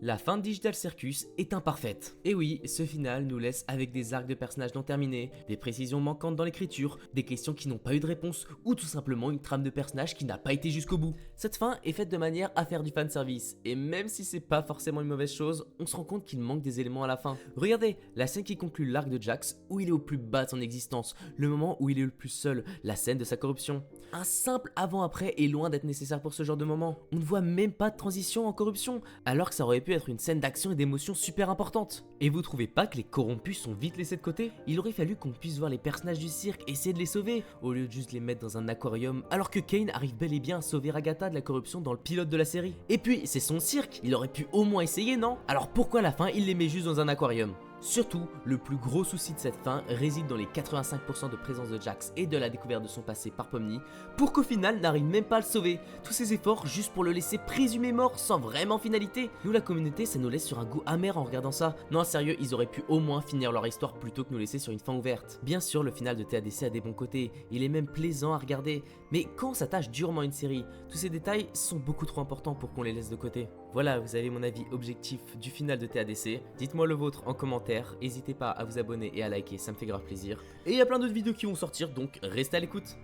La fin de Digital Circus est imparfaite. Et oui, ce final nous laisse avec des arcs de personnages non terminés, des précisions manquantes dans l'écriture, des questions qui n'ont pas eu de réponse, ou tout simplement une trame de personnage qui n'a pas été jusqu'au bout. Cette fin est faite de manière à faire du fanservice, et même si c'est pas forcément une mauvaise chose, on se rend compte qu'il manque des éléments à la fin. Regardez, la scène qui conclut l'arc de Jax, où il est au plus bas de son existence, le moment où il est le plus seul, la scène de sa corruption. Un simple avant-après est loin d'être nécessaire pour ce genre de moment. On ne voit même pas de transition en corruption, alors que ça aurait pu être une scène d'action et d'émotion super importante. Et vous trouvez pas que les corrompus sont vite laissés de côté? Il aurait fallu qu'on puisse voir les personnages du cirque essayer de les sauver, au lieu de juste les mettre dans un aquarium, alors que Kane arrive bel et bien à sauver Agatha de la corruption dans le pilote de la série. Et puis, c'est son cirque, il aurait pu au moins essayer, non? Alors pourquoi à la fin il les met juste dans un aquarium? Surtout, le plus gros souci de cette fin réside dans les 85% de présence de Jax et de la découverte de son passé par Pomni, pour qu'au final n'arrive même pas à le sauver. Tous ces efforts juste pour le laisser présumé mort sans vraiment finalité. Nous la communauté, ça nous laisse sur un goût amer en regardant ça. Non sérieux, ils auraient pu au moins finir leur histoire plutôt que nous laisser sur une fin ouverte. Bien sûr, le final de TADC a des bons côtés, il est même plaisant à regarder, mais quand on s'attache durement à une série, tous ces détails sont beaucoup trop importants pour qu'on les laisse de côté. Voilà, vous avez mon avis objectif du final de TADC, dites-moi le vôtre en commentaire, n'hésitez pas à vous abonner et à liker, ça me fait grave plaisir. Et il y a plein d'autres vidéos qui vont sortir, donc restez à l'écoute.